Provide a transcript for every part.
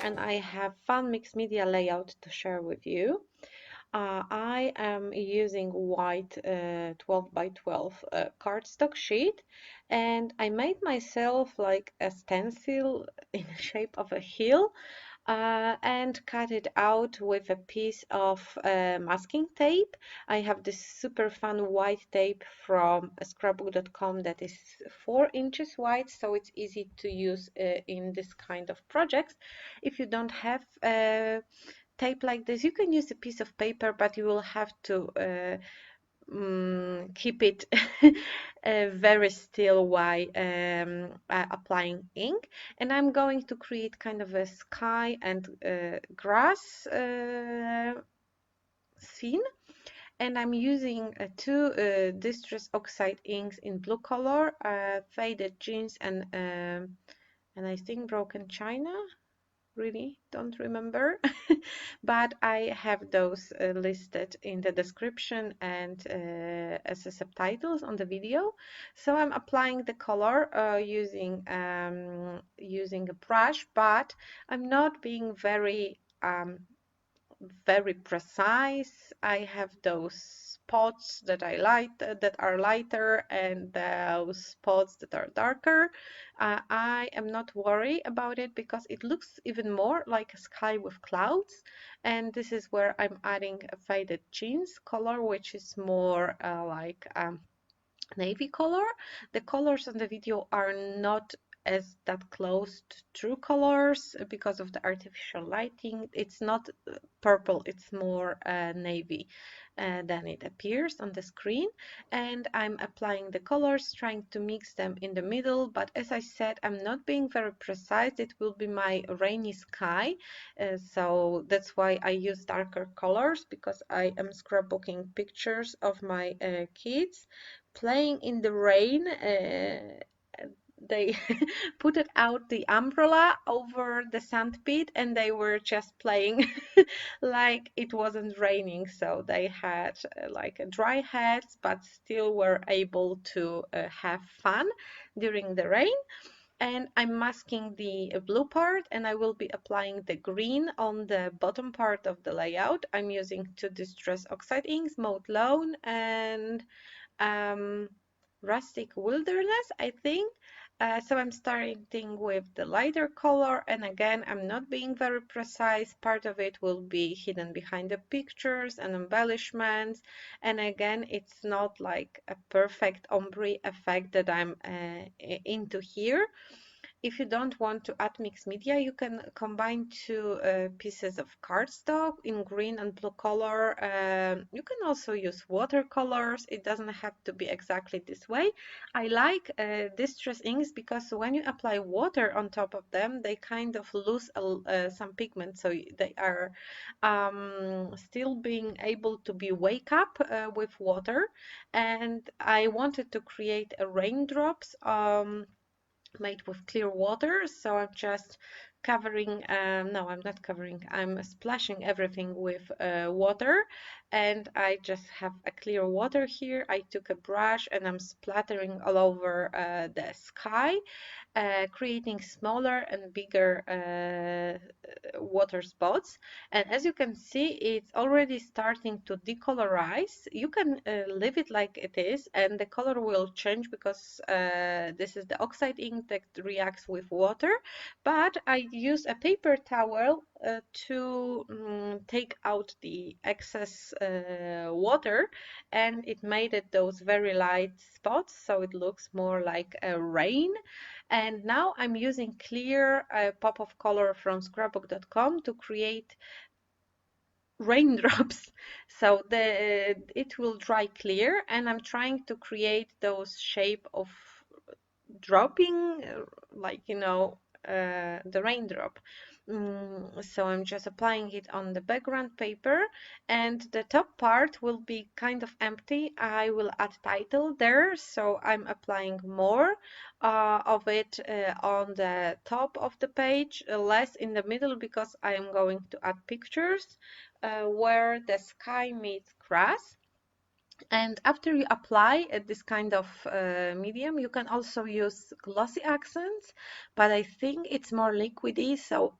and I have fun mixed media layout to share with you. I am using white 12 by 12 cardstock sheet, and I made myself like a stencil in the shape of a hill, and cut it out with a piece of masking tape. I have this super fun white tape from scrapbook.com that is 4 inches wide, so it's easy to use in this kind of projects. If you don't have tape like this, you can use a piece of paper, but you will have to keep it very still while applying ink. And I'm going to create kind of a sky and grass scene. And I'm using two Distress Oxide inks in blue color, Faded Jeans, and I think Broken China. Really don't remember, but I have those listed in the description and as a subtitles on the video. So I'm applying the color using a brush, but I'm not being very precise. I have those spots that that are lighter and those spots that are darker. I am not worried about it because it looks even more like a sky with clouds. And this is where I'm adding a faded jeans color, which is more like navy color. The colors on the video are not as that close to true colors because of the artificial lighting. It's not purple, it's more navy than it appears on the screen. And I'm applying the colors, trying to mix them in the middle, but as I said, I'm not being very precise. It will be my rainy sky, so that's why I use darker colors, because I am scrapbooking pictures of my kids playing in the rain. They put it out the umbrella over the sandpit, and they were just playing like it wasn't raining. So they had like a dry hats, but still were able to have fun during the rain. And I'm masking the blue part, and I will be applying the green on the bottom part of the layout. I'm using two Distress Oxide inks, Mauve Lawn and um, Rustic Wilderness, I think. So I'm starting with the lighter color, and again, I'm not being very precise. Part of it will be hidden behind the pictures and embellishments, and again, it's not like a perfect ombre effect that I'm into here. If you don't want to add mixed media, you can combine two pieces of cardstock in green and blue color. You can also use watercolors. It doesn't have to be exactly this way. I like distress inks because when you apply water on top of them, they kind of lose some pigment, so they are still being able to be wake up with water. And I wanted to create a raindrops made with clear water, so I'm just covering, no, I'm not covering, I'm splashing everything with water, and I just have a clear water here. I took a brush and I'm splattering all over the sky, creating smaller and bigger water spots. And as you can see, it's already starting to decolorize. You can leave it like it is, and the color will change because this is the oxide ink that reacts with water. But I use a paper towel to take out the excess water, and it made it those very light spots, so it looks more like a rain. And now I'm using clear pop of color from scrapbook.com to create raindrops. So it will dry clear, and I'm trying to create those shape of dropping, like, the raindrop. So I'm just applying it on the background paper, and the top part will be kind of empty. I will add title there, so I'm applying more of it on the top of the page, less in the middle, because I am going to add pictures where the sky meets grass. And after you apply this kind of medium, you can also use glossy accents, but I think it's more liquidy, so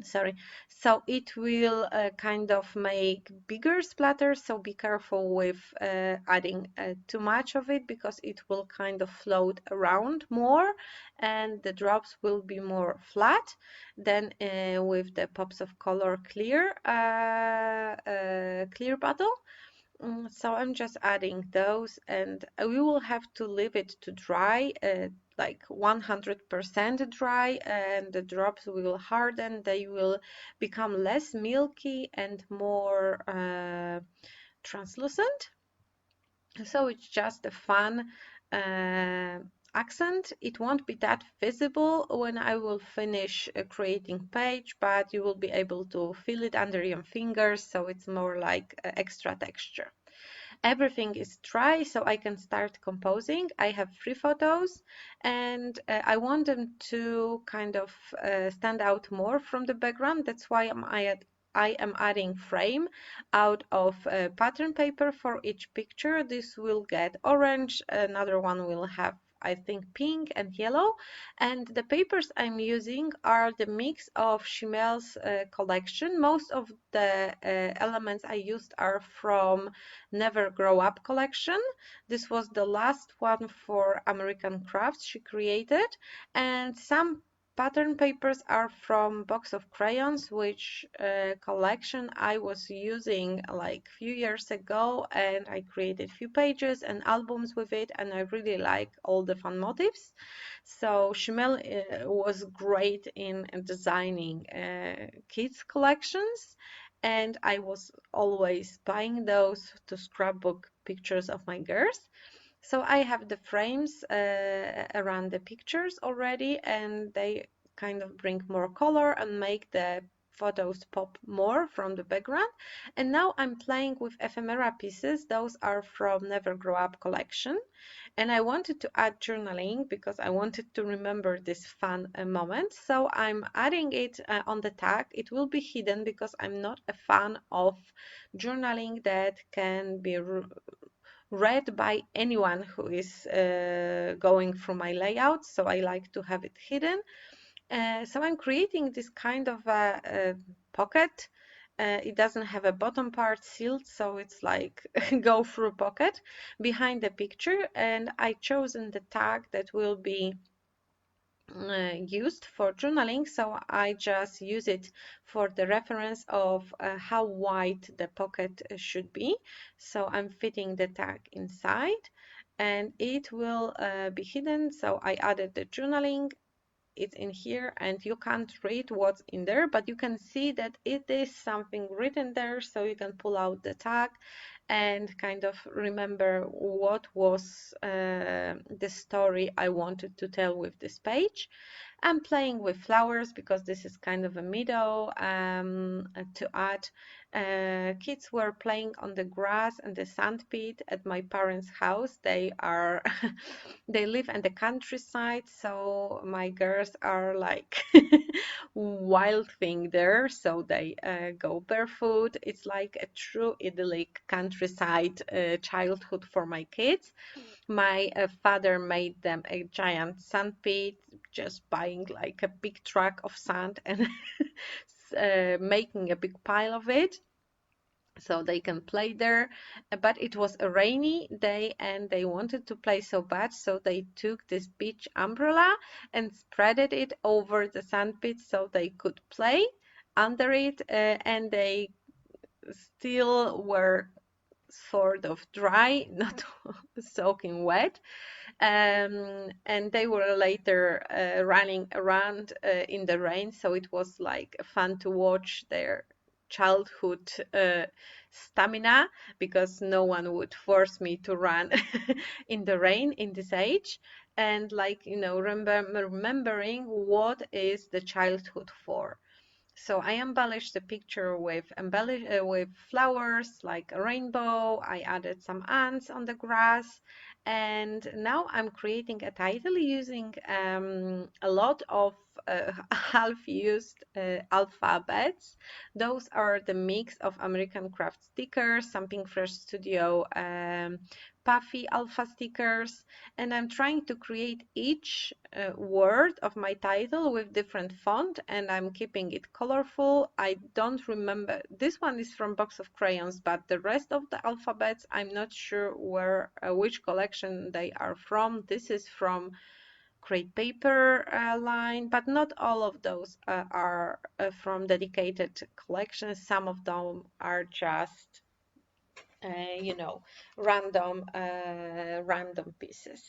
sorry, so it will kind of make bigger splatters, so be careful with adding too much of it, because it will kind of float around more and the drops will be more flat than with the pops of color clear bottle. So I'm just adding those, and we will have to leave it to dry, like 100% dry, and the drops will harden. They will become less milky and more translucent. So it's just a fun uh, accent. It won't be that visible when I will finish creating page, but you will be able to feel it under your fingers, so it's more like extra texture. Everything is dry, so I can start composing. I have 3 photos, and I want them to kind of stand out more from the background. That's why I am adding frame out of pattern paper for each picture. This will get orange, another one will have, I think, pink and yellow. And the papers I'm using are the mix of Shimelle's collection. Most of the elements I used are from Never Grow Up collection. This was the last one for American Crafts she created, and some pattern papers are from Box of Crayons, which collection I was using like few years ago, and I created few pages and albums with it, and I really like all the fun motifs. So Shimelle was great in designing kids collections, and I was always buying those to scrapbook pictures of my girls. So I have the frames around the pictures already, and they kind of bring more color and make the photos pop more from the background. And now I'm playing with ephemera pieces. Those are from Never Grow Up collection. And I wanted to add journaling because I wanted to remember this fun moment. So I'm adding it on the tag. It will be hidden because I'm not a fan of journaling that can be read by anyone who is going through my layout. So I like to have it hidden. So I'm creating this kind of a pocket. It doesn't have a bottom part sealed, so it's like go through pocket behind the picture. And I chosen the tag that will be used for journaling, so I just use it for the reference of how wide the pocket should be. So I'm fitting the tag inside, and it will be hidden. So I added the journaling, it's in here, and you can't read what's in there, but you can see that it is something written there, so you can pull out the tag and kind of remember what was the story I wanted to tell with this page. I'm playing with flowers because this is kind of a meadow to add. Kids were playing on the grass and the sandpit at my parents' house. They are they live in the countryside, so my girls are like wild thing there. So they go barefoot. It's like a true idyllic countryside childhood for my kids. My father made them a giant sandpit, just buying like a big truck of sand and making a big pile of it so they can play there. But it was a rainy day and they wanted to play so bad, so they took this beach umbrella and spreaded it over the sandpit so they could play under it, and they still were sort of dry, not soaking wet. And they were later running around in the rain, so it was like fun to watch their childhood stamina, because no one would force me to run in the rain in this age. And like, remembering what is the childhood for. So I embellished the picture with flowers like a rainbow. I added some ants on the grass, And now I'm creating a title using a lot of half-used alphabets. Those are the mix of American Craft stickers, some Pink Fresh Studio puffy alpha stickers, and I'm trying to create each word of my title with different font, and I'm keeping it colorful. I don't remember, this one is from Box of Crayons, but the rest of the alphabets I'm not sure where which collection they are from. This is from Crate Paper line, but not all of those are from dedicated collections. Some of them are just you know, random pieces.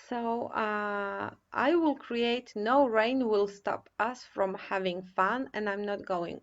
So I will create no rain will stop us from having fun, and I'm not going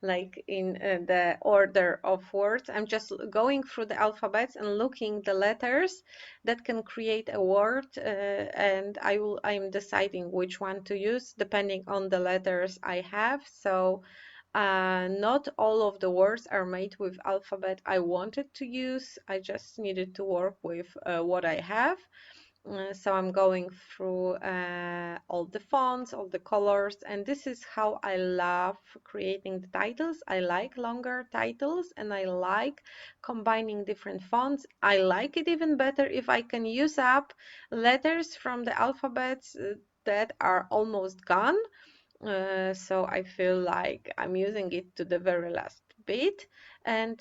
like in the order of words. I'm just going through the alphabets and looking the letters that can create a word, and I'm deciding which one to use depending on the letters I have. So not all of the words are made with alphabet I wanted to use. I just needed to work with what I have. So I'm going through all the fonts, all the colors, and this is how I love creating the titles. I like longer titles and I like combining different fonts. I like it even better if I can use up letters from the alphabets that are almost gone. So I feel like I'm using it to the very last bit. And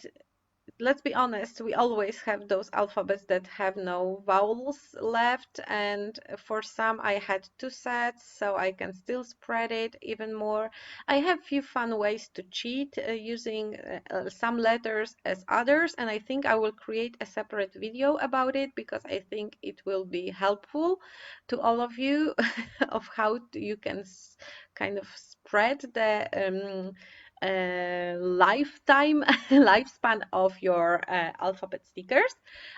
let's be honest, we always have those alphabets that have no vowels left, and for some I had two sets, so I can still spread it even more. I have few fun ways to cheat using some letters as others, and I think I will create a separate video about it because I think it will be helpful to all of you of how you can kind of spread the lifetime lifespan of your alphabet stickers.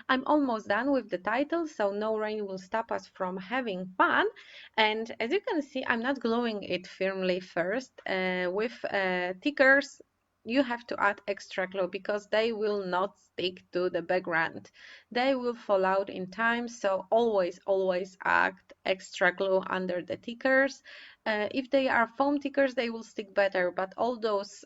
I'm almost done with the title, so no rain will stop us from having fun. And as you can see, I'm not gluing it firmly first. With stickers, you have to add extra glue because they will not stick to the background. They will fall out in time, so always add extra glue under the stickers. If they are foam stickers, they will stick better, but all those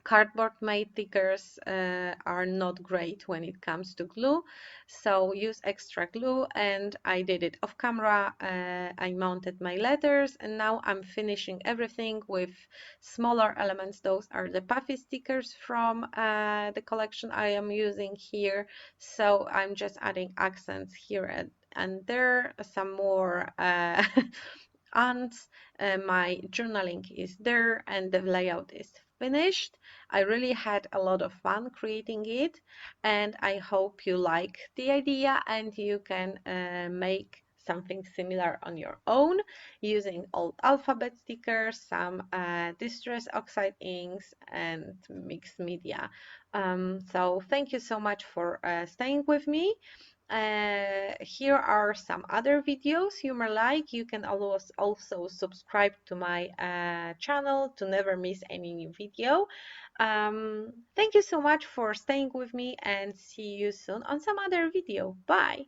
cardboard made stickers are not great when it comes to glue, so use extra glue. And I did it off camera. I mounted my letters and now I'm finishing everything with smaller elements. Those are the puffy stickers from the collection I am using here, so I'm just adding accents here and there, some more and my journaling is there and the layout is finished. I really had a lot of fun creating it, and I hope you like the idea and you can make something similar on your own using old alphabet stickers, some distress oxide inks, and mixed media. So thank you so much for staying with me. Here are some other videos you might like. You can always also subscribe to my channel to never miss any new video. Thank you so much for staying with me and see you soon on some other video. Bye!